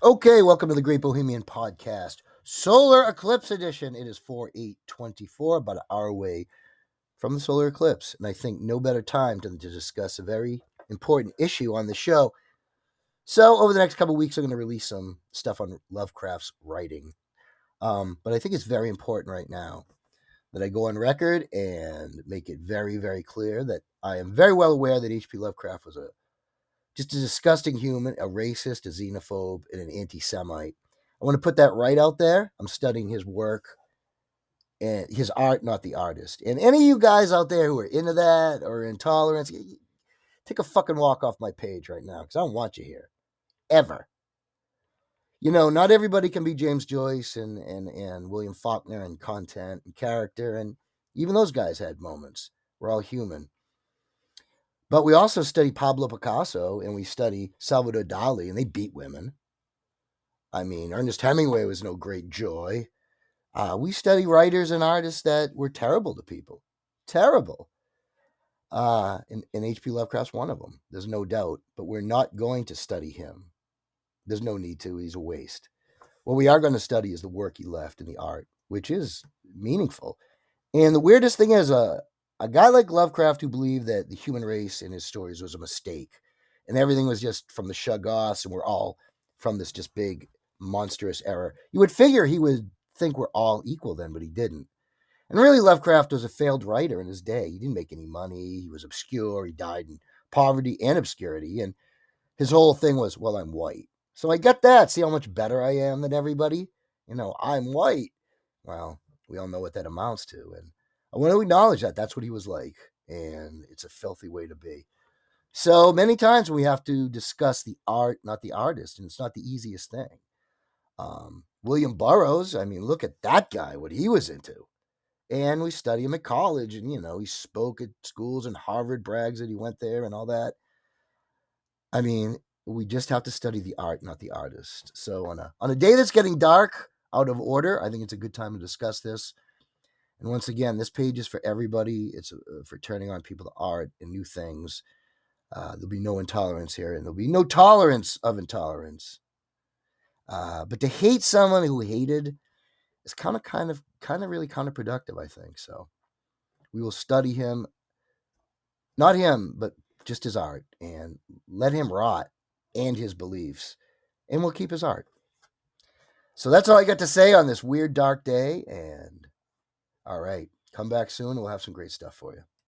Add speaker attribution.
Speaker 1: Okay, welcome to the Great Bohemian Podcast, Solar Eclipse Edition. It is 4/8/24, about an hour away from the solar eclipse, and I think no better time than to discuss a very important issue on the show. So, over the next couple of weeks, I'm going to release some stuff on Lovecraft's writing. But I think it's very important right now that I go on record and make it very, very clear that I am very well aware that H.P. Lovecraft was just a disgusting human, a racist, a xenophobe, and an anti-Semite. I want to put that right out there. I'm studying his work and his art, not the artist. And any of you guys out there who are into that or intolerance, take a fucking walk off my page right now because I don't want you here. Ever. You know, not everybody can be James Joyce and William Faulkner and content and character. And even those guys had moments. We're all human. But we also study Pablo Picasso and we study Salvador Dali, and they beat women. I mean, Ernest Hemingway was no great joy. We study writers and artists that were terrible to people. Terrible. And H.P. Lovecraft's one of them. There's no doubt. But we're not going to study him. There's no need to. He's a waste. What we are going to study is the work he left in the art, which is meaningful. And the weirdest thing is a guy like Lovecraft who believed that the human race in his stories was a mistake and everything was just from the Shoggoths and we're all from this just big monstrous error. You would figure he would think we're all equal then, but he didn't. And really, Lovecraft was a failed writer in his day. He didn't make any money. He was obscure. He died in poverty and obscurity. And his whole thing was, well, I'm white. So I get that. See how much better I am than everybody? You know, I'm white. Well, we all know what that amounts to. And I want to acknowledge that. That's what he was like. And it's a filthy way to be. So many times we have to discuss the art, not the artist. And it's not the easiest thing. William Burroughs, I mean, look at that guy, what he was into. And we study him at college. And, you know, he spoke at schools and Harvard brags that he went there and all that. I mean, we just have to study the art, not the artist. So on a day that's getting dark, out of order, I think it's a good time to discuss this. And once again, this page is for everybody. It's for turning on people to art and new things. There'll be no intolerance here, and there'll be no tolerance of intolerance. But to hate someone who hated is kind of really counterproductive, I think. So we will study him, not him, but just his art, and let him rot and his beliefs, and we'll keep his art. So that's all I got to say on this weird, dark day. And all right, come back soon. We'll have some great stuff for you.